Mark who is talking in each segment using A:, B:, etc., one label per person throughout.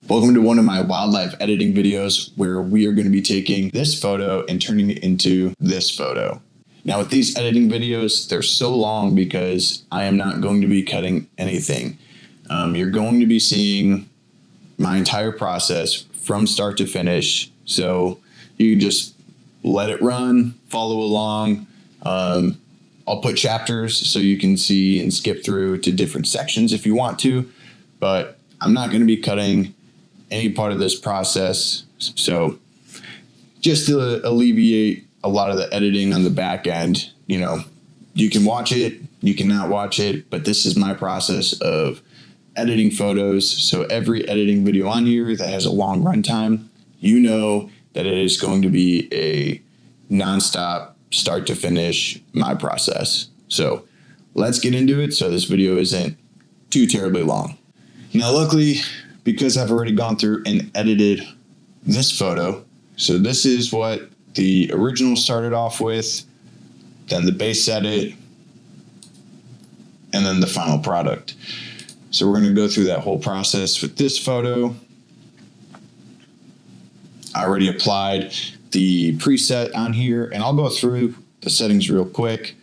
A: Welcome to one of my wildlife editing videos where we are going to be taking this photo and turning it into this photo. Now with these editing videos, they're so long because I am not going to be cutting anything. You're going to be seeing my entire process from start to finish. So you can just let it run, follow along. I'll put chapters so you can see and skip through to different sections if you want to, but I'm not going to be cutting any part of this process. So just to alleviate a lot of the editing on the back end, you can watch it, you cannot watch it, but this is my process of editing photos. So every editing video on here that has a long runtime, you know that it is going to be a nonstop start to finish my process. So let's get into it so this video isn't too terribly long. Now luckily, because I've already gone through and edited this photo, so this is what the original started off with, then the base edit, and then the final product. So we're going to go through that whole process with this photo. I already applied the preset on here, and I'll go through the settings real quick.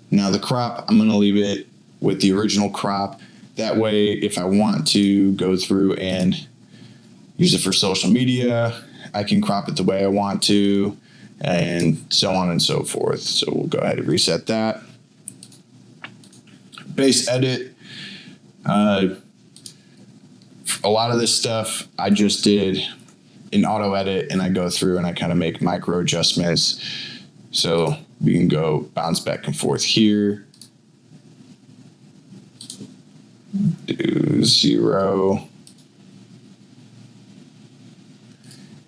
A: Now the crop, I'm going to leave it with the original crop. That way, if I want to go through and use it for social media, I can crop it the way I want to, and so on and so forth. So we'll go ahead and reset that. Base edit. A lot of this stuff I just did in auto edit, and I go through and I kind of make micro adjustments. So we can go bounce back and forth here. Do 0.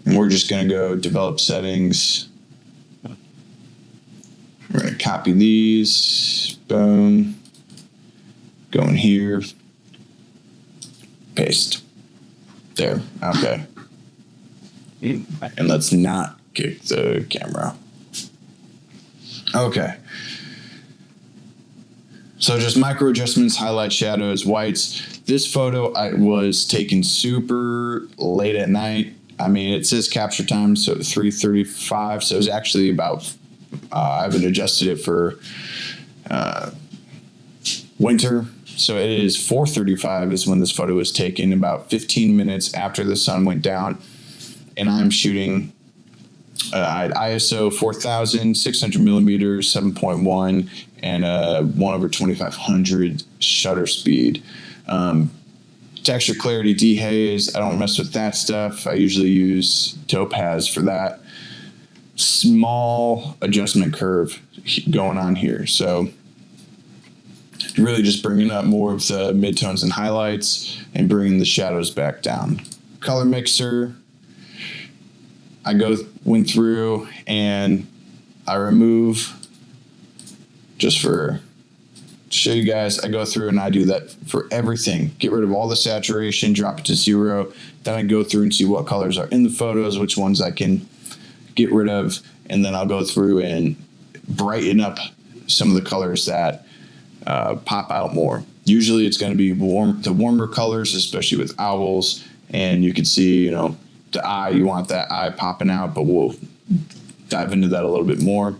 A: And we're just going to go develop settings. We're going to copy these. Boom. Go in here. Paste. There. Okay. And let's not kick the camera. Okay. So just micro adjustments, highlights, shadows, whites. This photo was taken super late at night. I mean, it says capture time, so 3:35. So it was actually about, I haven't adjusted it for winter. So it is 4:35 is when this photo was taken, about 15 minutes after the sun went down. And I'm shooting at ISO 4000, 600 millimeters, 7.1, and 1/2500 shutter speed. Texture clarity, dehaze, I don't mess with that stuff. I usually use Topaz for that. Small adjustment curve going on here. So really just bringing up more of the midtones and highlights and bringing the shadows back down. Color mixer. I went through and I remove, just to show you guys, I go through and I do that for everything. Get rid of all the saturation, drop it to 0. Then I go through and see what colors are in the photos, which ones I can get rid of. And then I'll go through and brighten up some of the colors that pop out more. Usually it's going to be the warmer colors, especially with owls. And you can see, the eye, you want that eye popping out, but we'll dive into that a little bit more.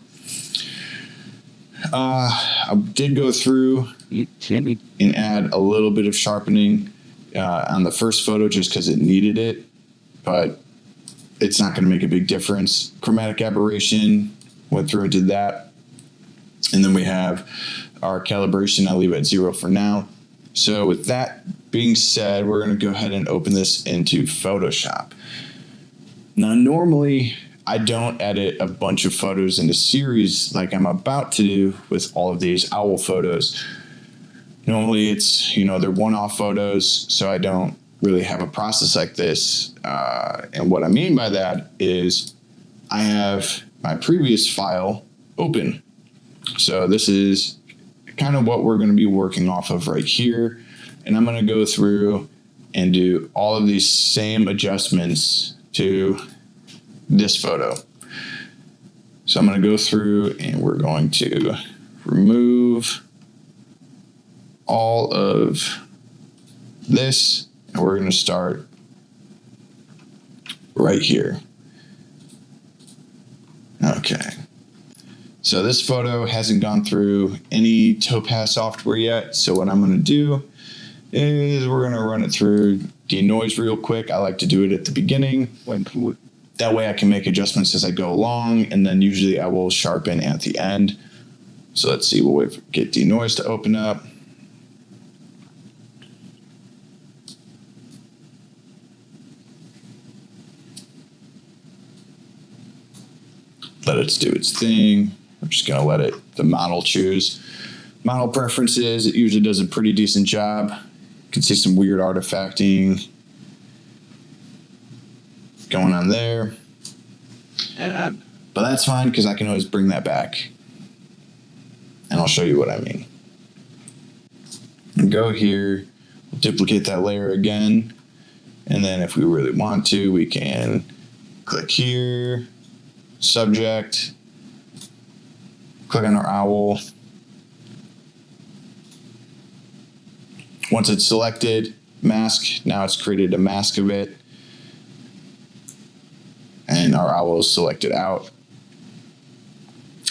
A: I did go through and add a little bit of sharpening on the first photo just because it needed it, but it's not going to make a big difference. Chromatic aberration, went through and did that. And then we have our calibration. I'll leave it at 0 for now. So with that being said, we're going to go ahead and open this into Photoshop. Now, normally I don't edit a bunch of photos in a series like I'm about to do with all of these owl photos. Normally it's, they're one-off photos, so I don't really have a process like this. And what I mean by that is I have my previous file open. So this is kind of what we're going to be working off of right here. And I'm going to go through and do all of these same adjustments to this photo. So I'm going to go through and we're going to remove all of this, and we're going to start right here. Okay. So this photo hasn't gone through any Topaz software yet. So what I'm going to do is we're going to run it through DeNoise real quick. I like to do it at the beginning. That way I can make adjustments as I go along, and then usually I will sharpen at the end. So let's see, we'll get DeNoise to open up. Let it do its thing. I'm just going to let the model choose. Model preferences, it usually does a pretty decent job. You can see some weird artifacting going on there. But that's fine because I can always bring that back. And I'll show you what I mean. Go here, we'll duplicate that layer again. And then if we really want to, we can click here, subject, click on our owl. Once it's selected, mask, now it's created a mask of it. And our owl is selected out.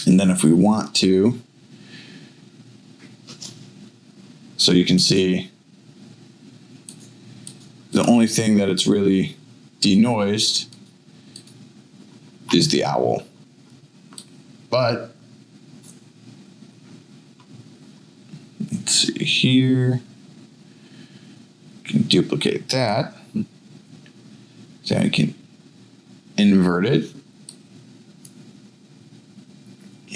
A: And then if we want to, so you can see the only thing that it's really denoised is the owl. But let's see here. Can duplicate that. So I can invert it.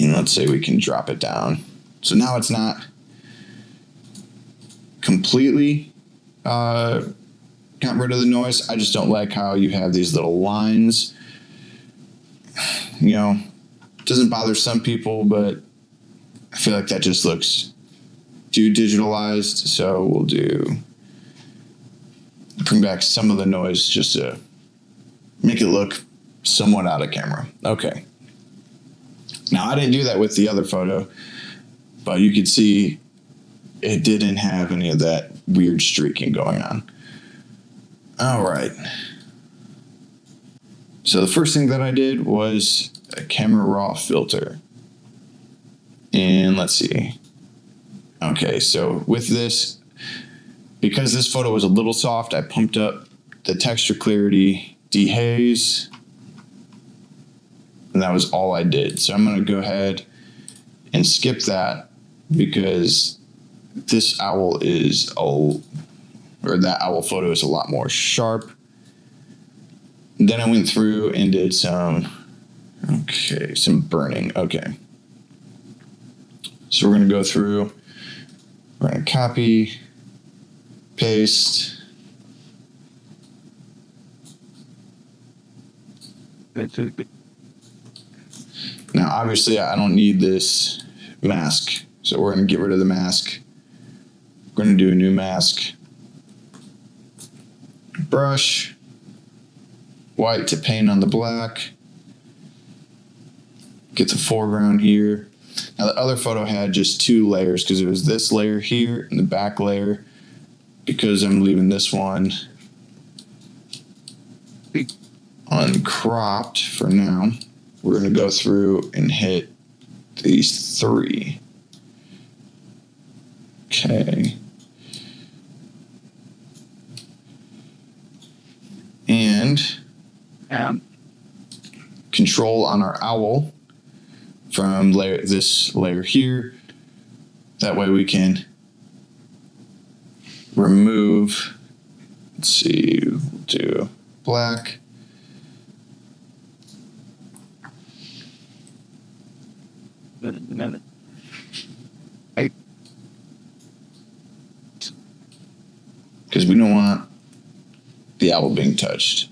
A: And let's say we can drop it down. So now it's not completely got rid of the noise. I just don't like how you have these little lines. You know, it doesn't bother some people, but I feel like that just looks too digitalized. So we'll bring back some of the noise just to make it look somewhat out of camera. Okay. Now I didn't do that with the other photo, but you could see it didn't have any of that weird streaking going on. All right. So the first thing that I did was a camera raw filter. And let's see. Okay, so with this, because this photo was a little soft, I pumped up the texture clarity, dehaze, and that was all I did. So I'm going to go ahead and skip that because this owl that owl photo is a lot more sharp. Then I went through and did some burning. Okay. So we're going to go through, we're going to copy, paste. Now, obviously, I don't need this mask, so we're going to get rid of the mask. We're going to do a new mask. Brush, white to paint on the black. Get the foreground here. Now, the other photo had just two layers because it was this layer here and the back layer. Because I'm leaving this one uncropped for now, we're going to go through and hit these three. Okay. And control on our owl from this layer here. That way we can remove, let's see, we'll do black. Because we don't want the owl being touched.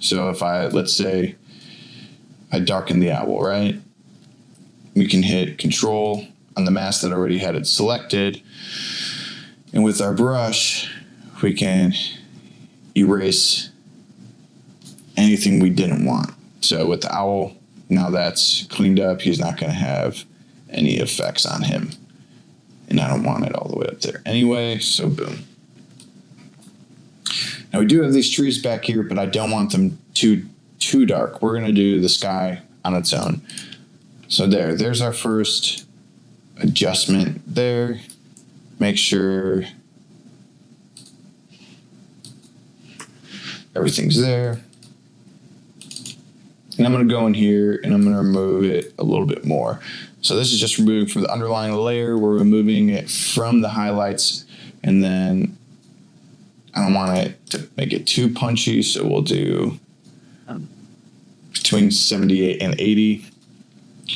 A: So if let's say I darken the owl, right? We can hit Control on the mask that already had it selected. And with our brush, we can erase anything we didn't want. So with the owl, now that's cleaned up. He's not going to have any effects on him. And I don't want it all the way up there anyway, so boom. Now we do have these trees back here, but I don't want them too too dark. We're going to do the sky on its own. So there's our first adjustment there. Make sure everything's there. And I'm going to go in here and I'm going to remove it a little bit more. So this is just removing from the underlying layer. We're removing it from the highlights, and then I don't want it to make it too punchy, so we'll do between 78 and 80.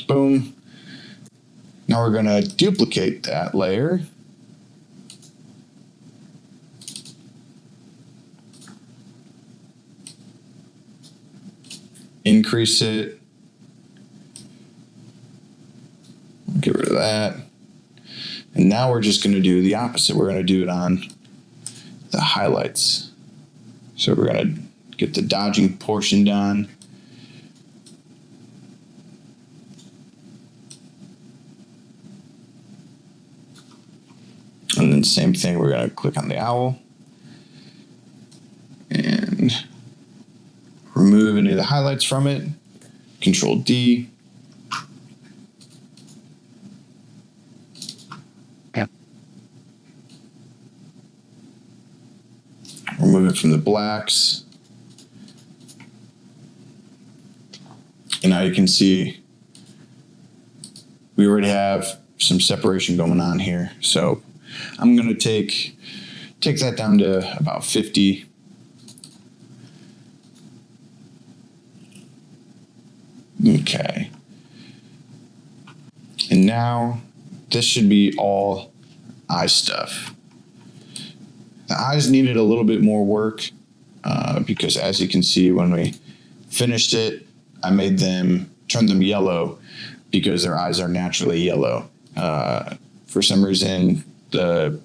A: Boom. Now we're going to duplicate that layer. Increase it. Get rid of that. And now we're just going to do the opposite. We're going to do it on the highlights. So we're going to get the dodging portion done. And then same thing, we're going to click on the owl and remove any of the highlights from it. Control D. Remove it from the blacks. And now you can see we already have some separation going on here. So I'm going to take that down to about 50. Okay. And now this should be all eye stuff. The eyes needed a little bit more work because, as you can see, when we finished it, I made them, turned them yellow because their eyes are naturally yellow. For some reason, the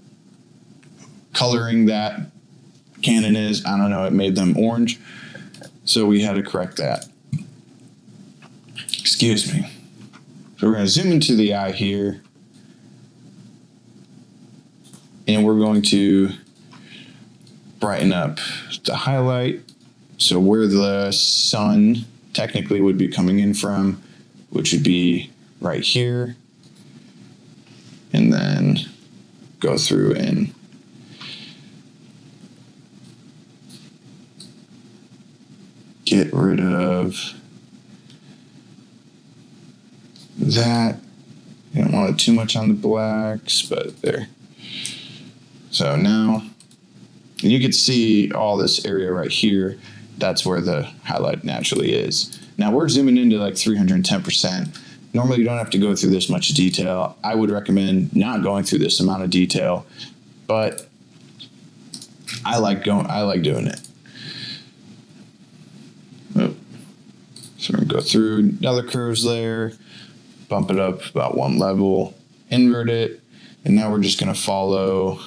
A: coloring that Canon is, I don't know, it made them orange. So we had to correct that. Excuse me. So we're going to zoom into the eye here. And we're going to brighten up the highlight. So where the sun technically would be coming in from, which would be right here. And then go through and get rid of that. You don't want it too much on the blacks, but there. So now you can see all this area right here. That's where the highlight naturally is. Now we're zooming into like 310%. Normally you don't have to go through this much detail. I would recommend not going through this amount of detail, but I like doing it. Oh. So we're gonna go through another curves layer, bump it up about one level, invert it, and now we're just gonna follow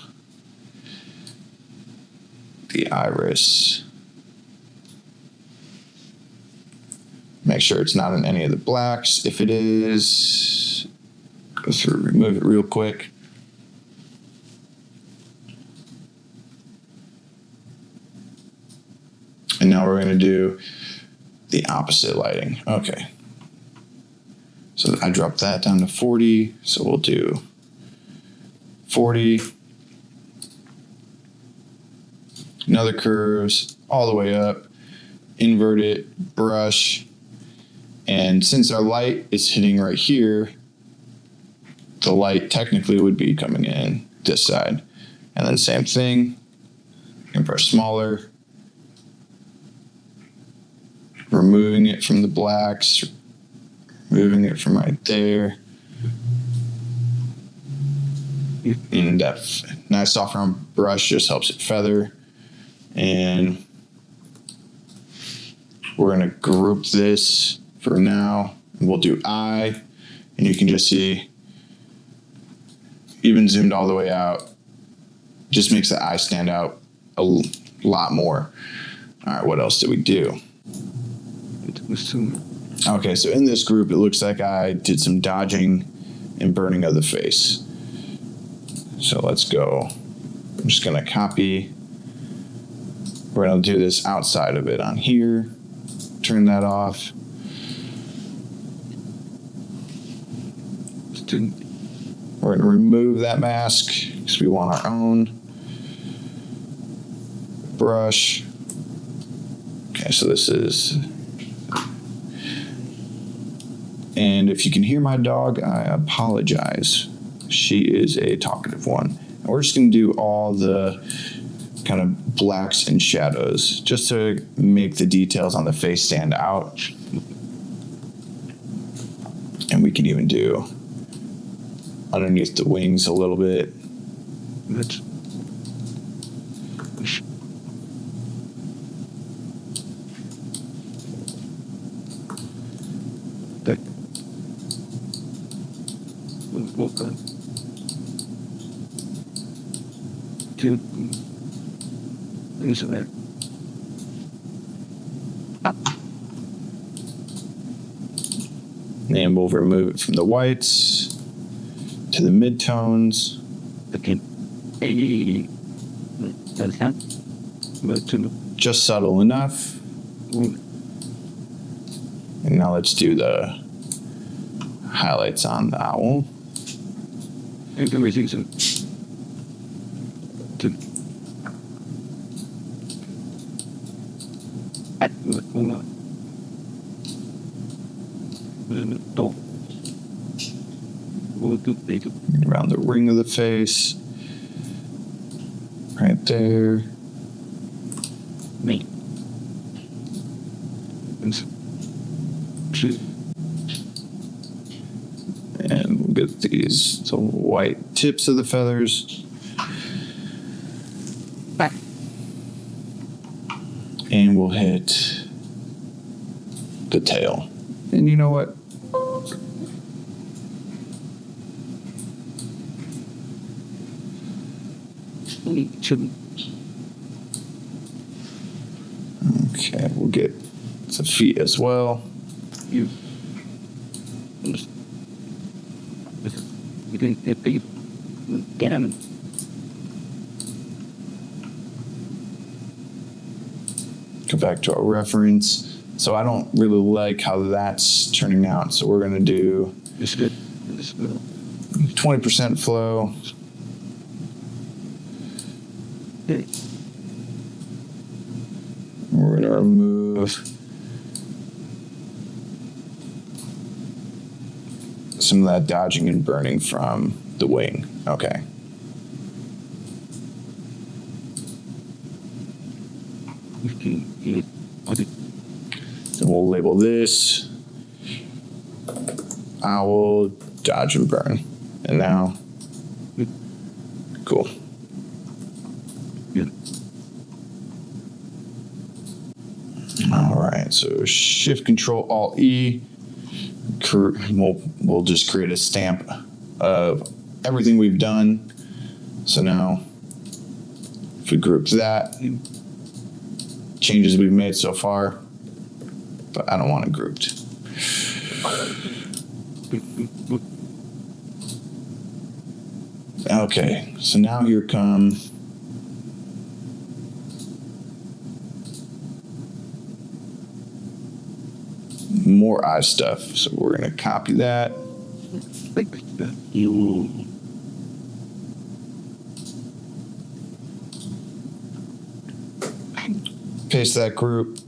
A: the iris. Make sure it's not in any of the blacks. If it is, go through, remove it real quick. And now we're going to do the opposite lighting. Okay. So I dropped that down to 40. So we'll do 40. Another curves all the way up, invert it, brush, and since our light is hitting right here, the light technically would be coming in this side. And then same thing, and brush smaller, removing it from the blacks, moving it from right there. And that nice soft round brush just helps it feather. And we're going to group this for now. We'll do eye, and you can just see, even zoomed all the way out, just makes the eye stand out a lot more. All right, what else did we do? Okay, so in this group, it looks like I did some dodging and burning of the face. So let's go. I'm just going to copy. We're going to do this outside of it on here. turn that off. We're going to remove that mask because we want our own brush. Okay, so this is... And if you can hear my dog, I apologize. She is a talkative one. And we're just going to do all the kind of blacks and shadows just to make the details on the face stand out. And we can even do underneath the wings a little bit.
B: That's that. Welcome to there.
A: And we'll remove it from the whites to the midtones.
B: Okay.
A: Just subtle enough. And now let's do the highlights on the owl. Around the ring of the face. Right there.
B: Me.
A: And we'll get these little white tips of the feathers.
B: Back.
A: And we'll hit the tail. And you know what? Okay, we'll get the feet as well.
B: You can get them.
A: Go back to our reference. So I don't really like how that's turning out. So we're going to do 20% flow.
B: Okay.
A: We're going to remove some of that dodging and burning from the wing. Okay. So we'll label this owl, dodge and burn. And now, cool. All right, so Shift Control Alt E. We'll just create a stamp of everything we've done. So now, if we group that, changes we've made so far, but I don't want it grouped. Okay, so now here come more eye stuff. So we're going to copy that. Paste that group.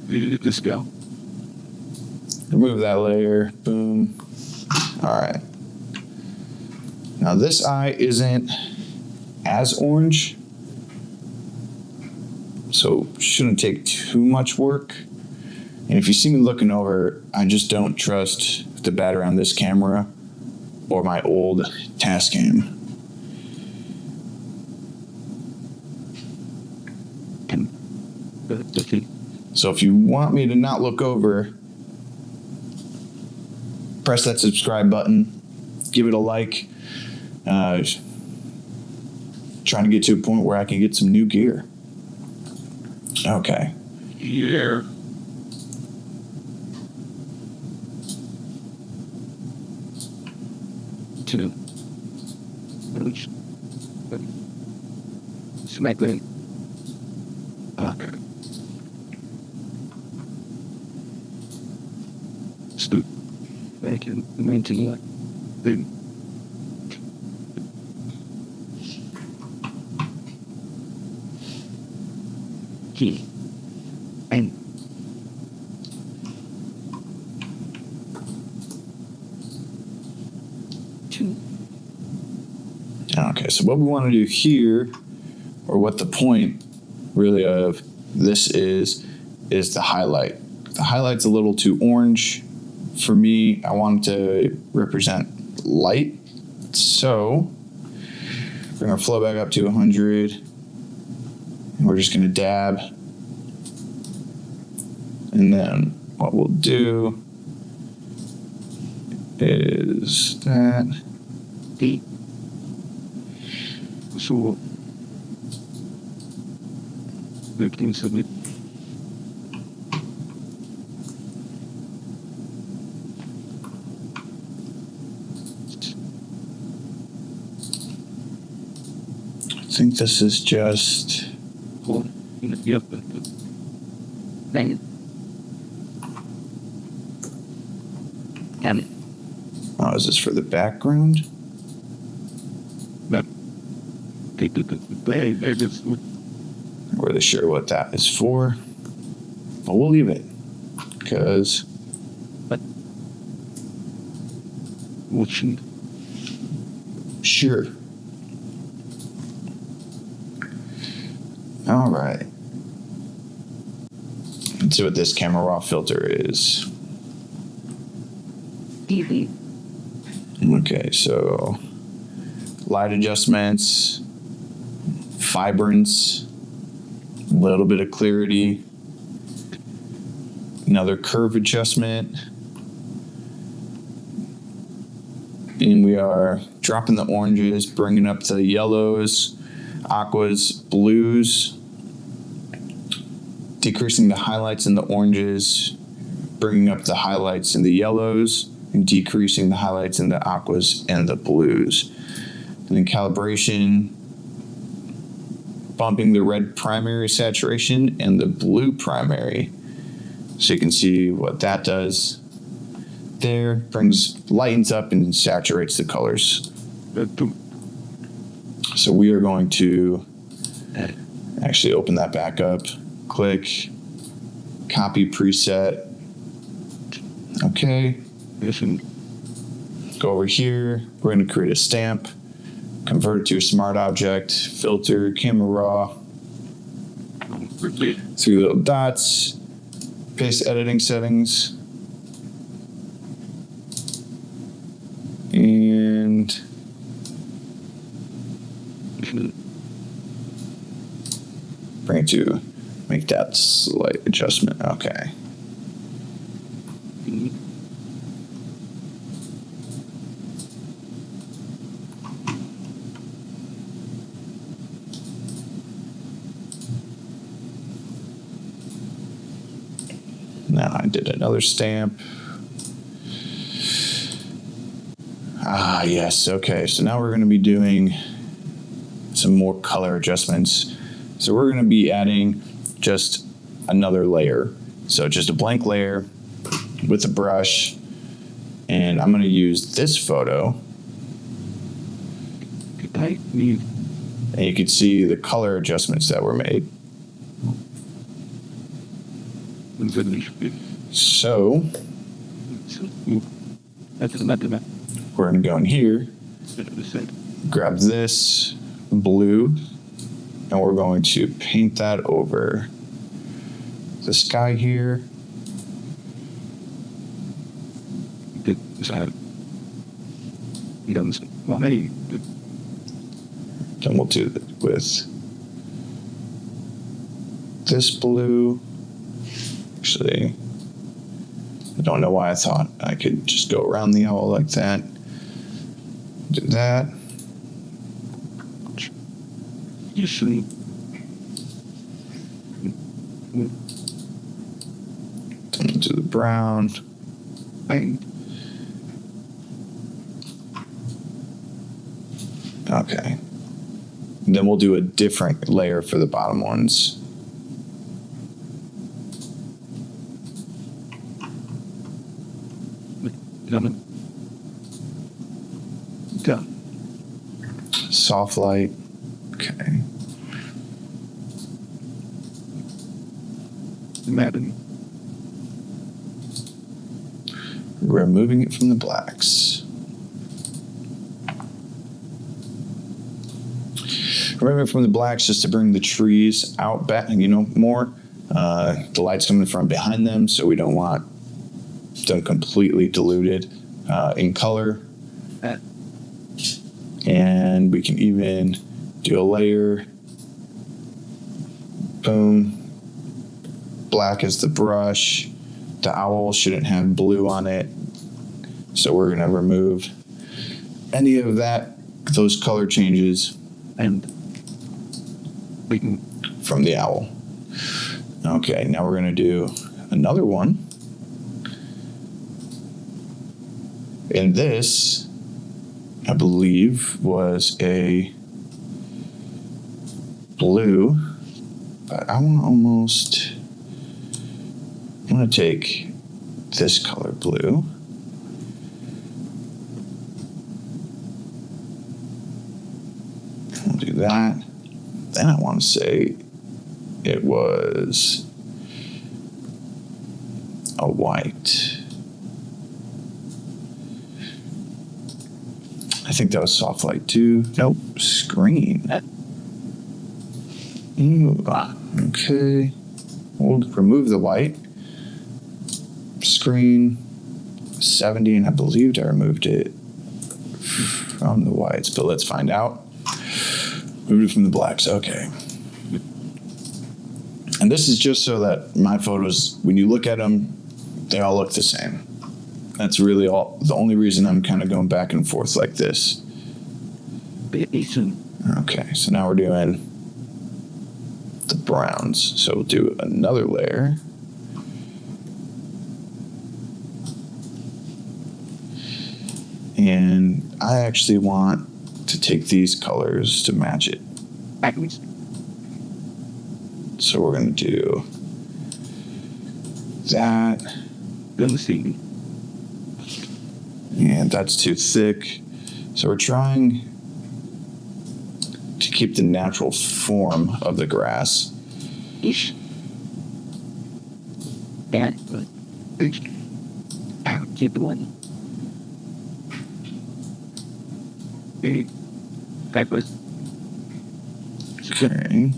B: Let's go.
A: Remove that layer. Boom. All right. Now this eye isn't as orange, so shouldn't take too much work. And if you see me looking over, I just don't trust the battery on this camera or my old Tascam. So if you want me to not look over, press that subscribe button, give it a like. Trying to get to a point where I can get some new gear. Okay.
B: Yeah. Two. Smack that. to make it maintain the key and two.
A: Okay, so what we want to do here, or what the point really of this is the highlight. The highlight's a little too orange for me. I want it to represent light. So we're going to flow back up to 100. And we're just going to dab. And then what we'll do is that.
B: The so the can submit
A: I think this is just.
B: for yep then and
A: Oh, is this for the background?
B: that they do the play they just
A: We're really sure what that is for. But we'll leave it. Because
B: watching
A: sure. All right. Let's see what this camera raw filter is.
B: TV
A: Okay, so light adjustments, vibrance, a little bit of clarity, another curve adjustment, and we are dropping the oranges, bringing up the yellows, aquas, blues, decreasing the highlights in the oranges, bringing up the highlights in the yellows, and decreasing the highlights in the aquas and the blues. And then calibration, bumping the red primary saturation and the blue primary. So you can see what that does there. Lightens up and saturates the colors.
B: that too
A: So we are going to actually open that back up. Click, copy preset. Okay.
B: listen
A: Go over here. We're going to create a stamp, convert it to a smart object, filter, camera raw,
B: quickly
A: 3 little dots, paste editing settings, and bring it to make that slight adjustment. Okay. Now I did another stamp. Ah, yes. Okay. So now we're going to be doing some more color adjustments. So we're going to be adding just another layer. So just a blank layer with a brush. And I'm going to use this photo.
B: I need
A: And you can see the color adjustments that were made. So
B: that's not the map.
A: we're going to go in here, grab this blue, and we're going to paint that over the sky here.
B: He doesn't. Well, hey,
A: Then we'll do it with this blue. Actually, I don't know why I thought I could just go around the owl like that. Do that.
B: usually
A: Then we'll do the brown.
B: I
A: Okay. Then we'll do a different layer for the bottom ones. Soft light. Okay. Removing it from the blacks. Removing it from the blacks just to bring the trees out back, more. The light's coming from behind them, so we don't want them completely diluted in color. And we can even do a layer. Boom. Black is the brush. The owl shouldn't have blue on it. So we're going to remove any of those color changes
B: And we can
A: from the owl. Okay, now we're going to do another one. And this, I believe, was a blue, but I'm going to take this color blue. I'll do that. Then I want to say it was a white. I think that was soft light too. Nope, screen. Okay. We'll remove the white. Screen 70, and I believed I removed it from the whites, but let's find out. Remove it from the blacks. Okay. And this is just so that my photos, when you look at them, they all look the same. That's really the only reason I'm kind of going back and forth like this. Okay, so now we're doing the browns. So we'll do another layer. And I actually want to take these colors to match it. So we're going to do that. And that's too thick. So we're trying to keep the natural form of the grass. Okay.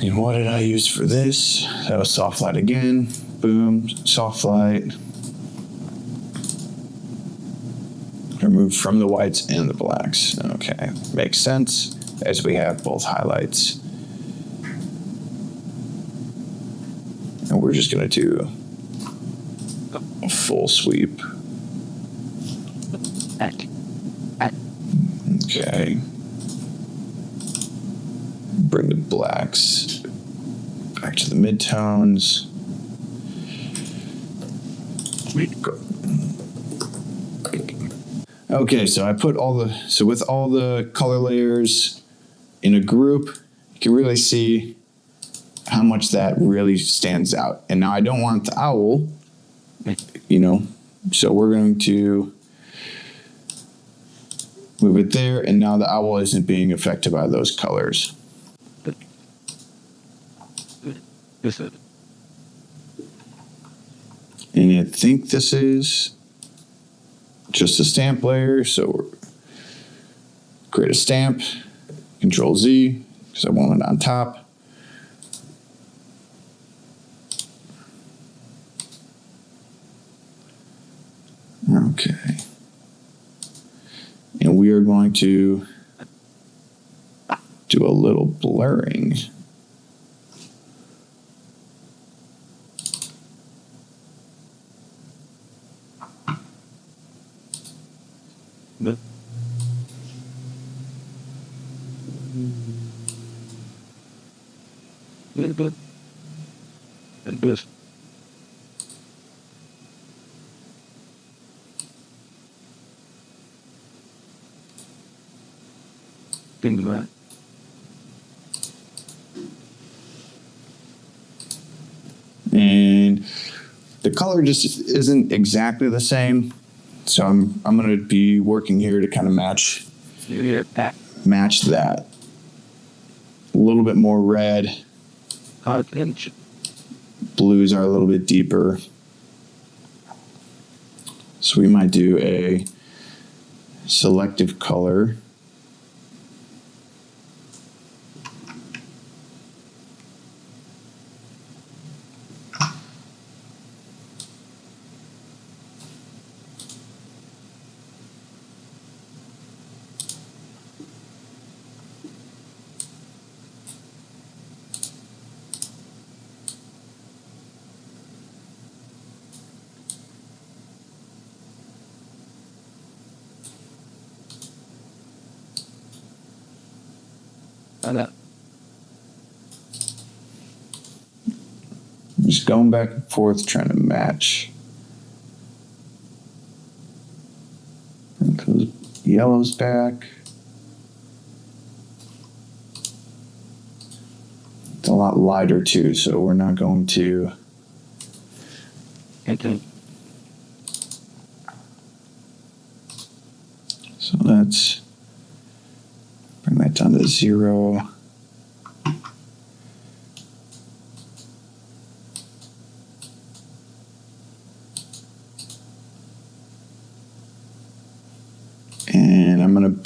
A: And what did I use for this? That was soft light again. Boom, soft light. Remove from the whites and the blacks. Okay, makes sense as we have both highlights. And we're just gonna do a full sweep. Okay. Bring the blacks back to the midtones. Okay, so I put with all the color layers in a group, you can really see how much that really stands out. And now I don't want the owl, so we're going to move it there, and now the owl isn't being affected by those colors. And I think this is just a stamp layer, so create a stamp, Control Z, because I want it on top. Okay. And we are going to do a little blurring. The color just isn't exactly the same. So I'm going to be working here to kind of match that. A little bit more red. Blues are a little bit deeper. So we might do a selective color. Just going back and forth trying to match. And those yellows back. It's a lot lighter too, so we're not going to. So let's bring that down to 0. And I'm going to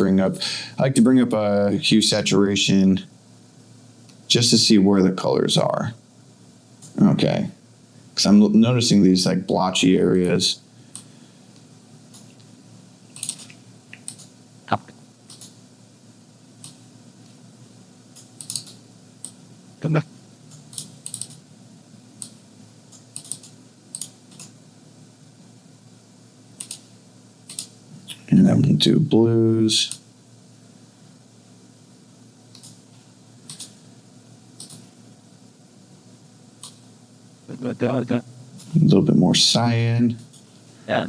A: I like to bring up a hue saturation just to see where the colors are. Okay. Because I'm noticing these like blotchy areas. And I'm going to do blues. A little bit more cyan.
B: Yeah.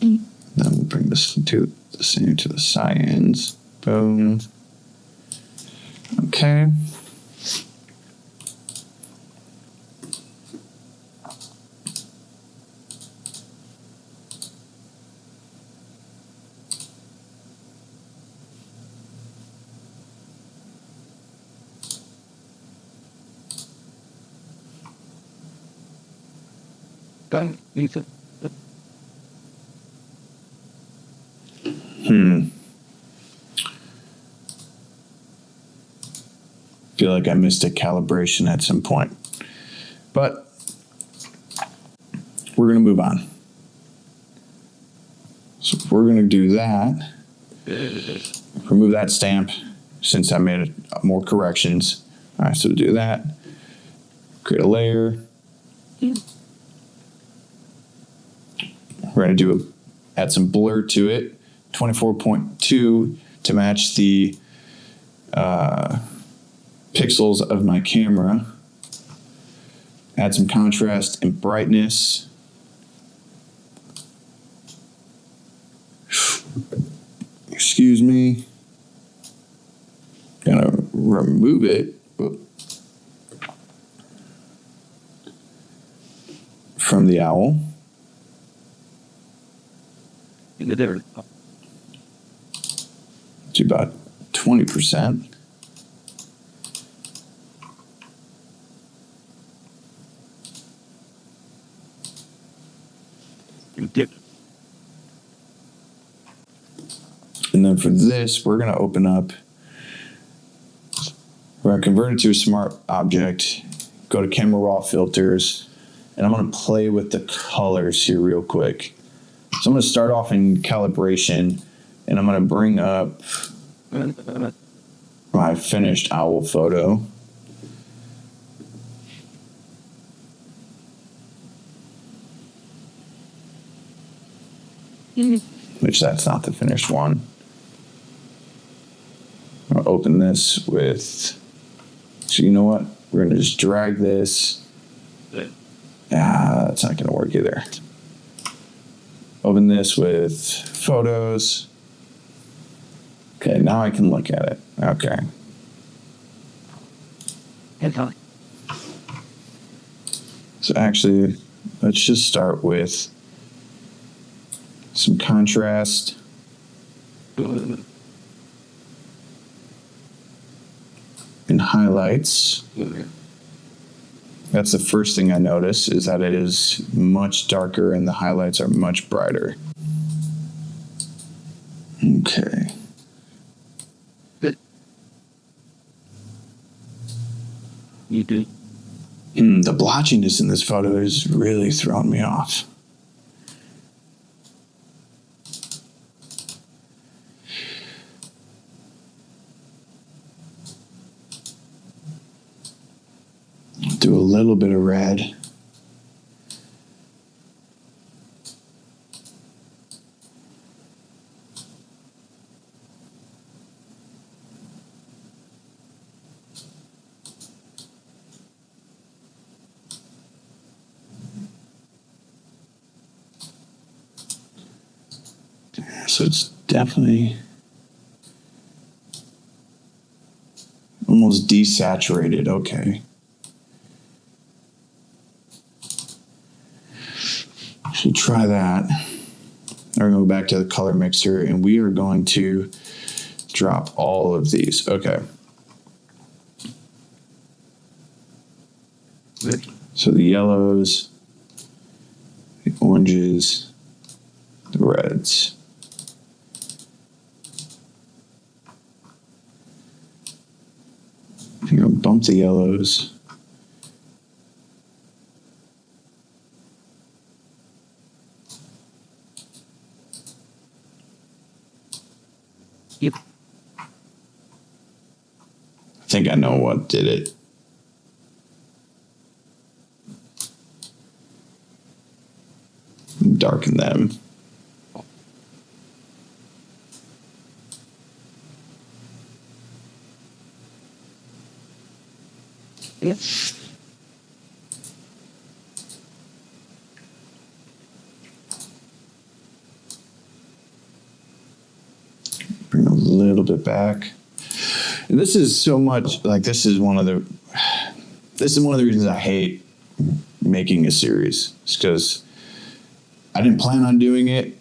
A: Then we'll bring this to the same to the cyans. Boom. Okay. Feel like I missed a calibration at some point. But we're going to move on. So we're going to do that. Remove that stamp since I made more corrections. All right, so do that. Create a layer. We're going to add some blur to it. 24.2 to match the pixels of my camera. Add some contrast and brightness. Excuse me. Gonna remove it from the owl. Do about 20%. And then for this, we're going to open up, we're going to convert it to a smart object, go to camera raw filters, and I'm going to play with the colors here real quick. So I'm going to start off in calibration, and I'm going to bring up my finished owl photo. Which that's not the finished one. I'll open this with, so you know what? We're going to just drag this. That's not going to work either. Open this with photos. Okay, now I can look at it. Okay. So actually, let's just start with some contrast. And highlights. That's the first thing I notice, is that it is much darker and the highlights are much brighter. Okay.
B: You do.
A: The blotchiness in this photo is really throwing me off. Do a little bit of red. So it's definitely almost desaturated. Okay. Should try that. We're going to go back to the color mixer and we are going to drop all of these. Okay. So the yellows, the oranges, the reds. I'm going to bump the yellows.
B: Yep.
A: I think I know what did it. Darken them.
B: Yep.
A: Bring a little bit back. And this is so much like this is one of the reasons I hate making a series. It's because I didn't plan on doing it,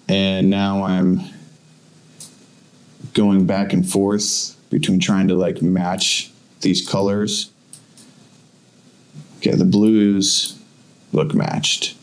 A: and now I'm going back and forth between trying to like match these colors. Okay, the blues look matched.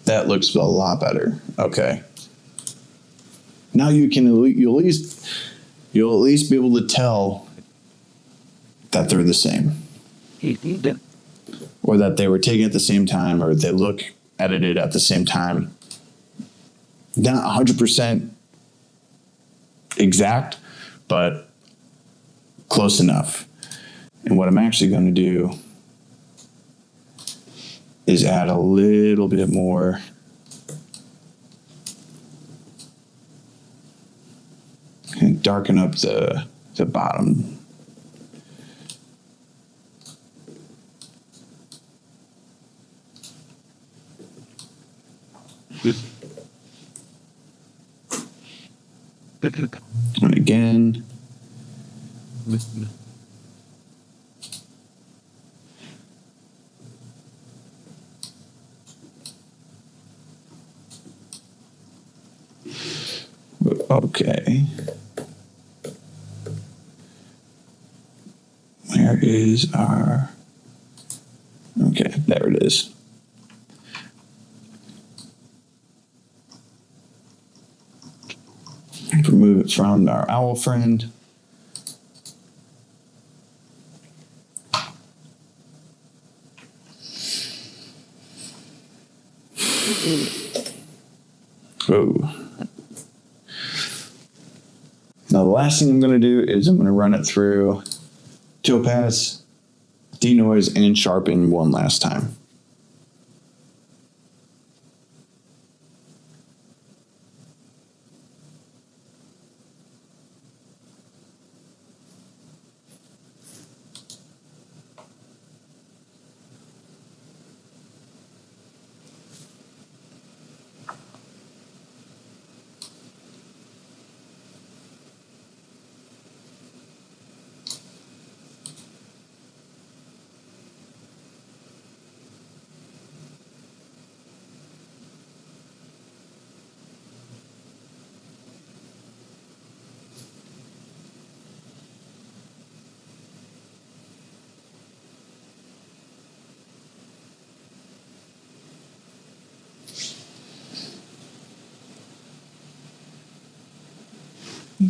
A: That looks a lot better. Okay. Now you'll at least be able to tell that they're the same, or that they were taken at the same time, or they look edited at the same time. Not 100% exact, but close enough. And what I'm actually going to do is add a little bit more and darken up the bottom. And again. Okay. Where is our... Okay, there it is. Remove it from our owl friend. Oh. Now the last thing I'm going to do is I'm going to run it through Topaz, DeNoise, and Sharpen one last time.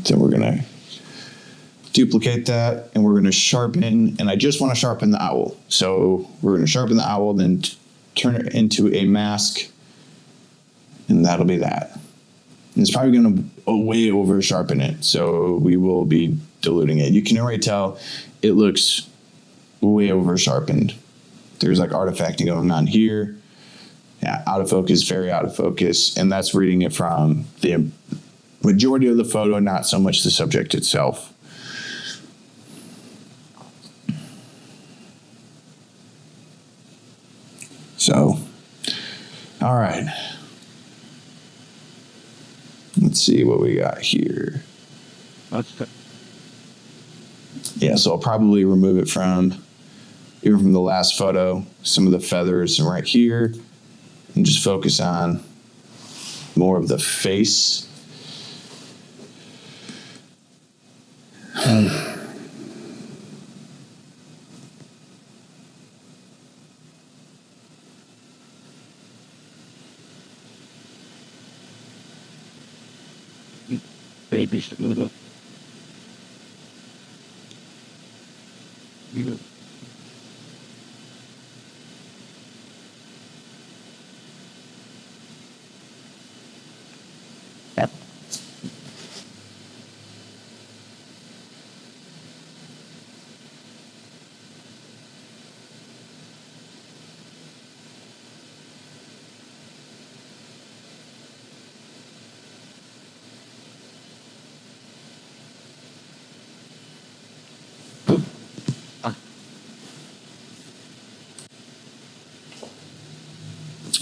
A: So we're going to duplicate that, and we're going to sharpen, and I just want to sharpen the owl. So we're going to sharpen the owl, then turn it into a mask, and that'll be that. And it's probably going to way over sharpen it, so we will be diluting it. You can already tell it looks way over sharpened. There's like artifacting going on here. Yeah, out of focus, very out of focus, and that's reading it from the majority of the photo, not so much the subject itself. So, all right. Let's see what we got here. Yeah, so I'll probably remove it from, even from the last photo, some of the feathers right here, and just focus on more of the face.
B: Baby.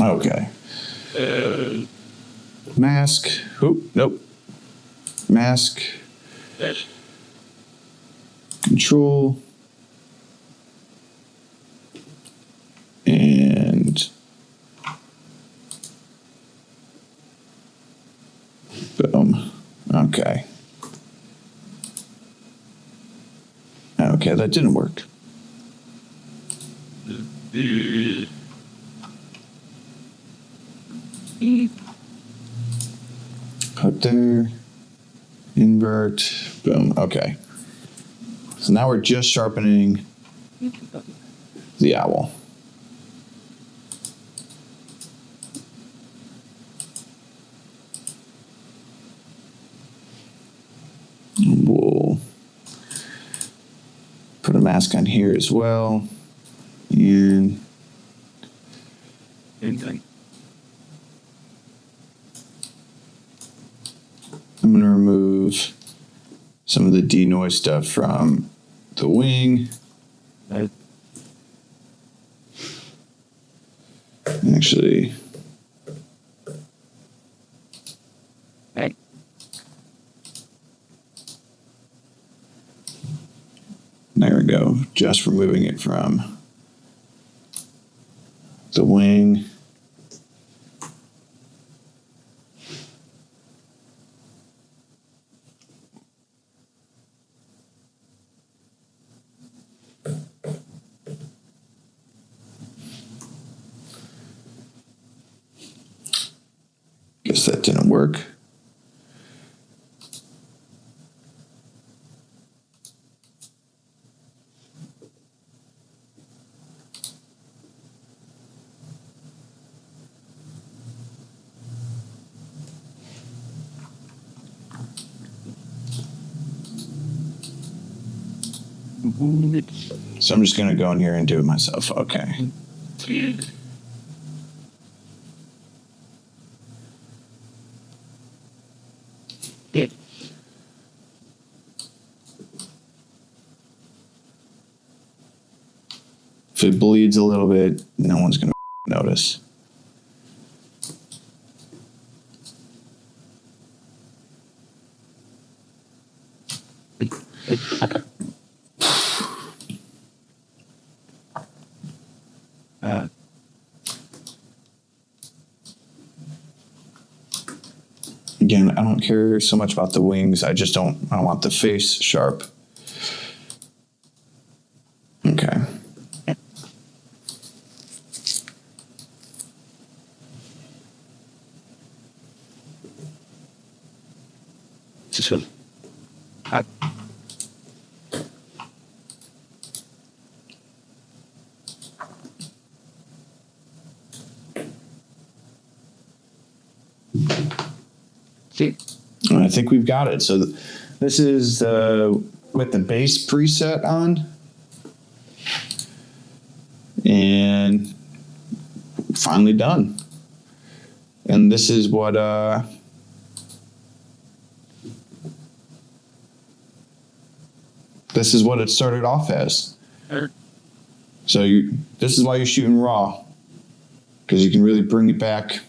A: Okay. Mask. Oop, nope. Mask. Control. And boom. Okay. Okay, that didn't work. Up there. Invert. Boom. Okay. So now we're just sharpening the owl. We'll put a mask on here as well. And I'm going to remove some of the DeNoise stuff from the wing. Actually, there we go. Just removing it from the wing. Guess that didn't work. So I'm just going to go in here and do it myself. Okay. If it bleeds a little bit, no one's going to notice. Again, I don't care so much about the wings. I want the face sharp. Okay.
B: See?
A: I think we've got it. So this is with the base preset on. And finally done. And this is what it started off as. So this is why you're shooting raw, because you can really bring it back.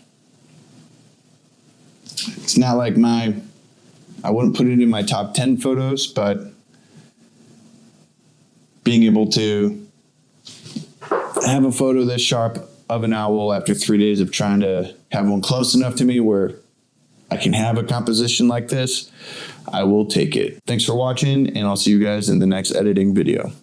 A: It's not like I wouldn't put it in my top 10 photos, but being able to have a photo this sharp of an owl after 3 days of trying to have one close enough to me where I can have a composition like this, I will take it. Thanks for watching, and I'll see you guys in the next editing video.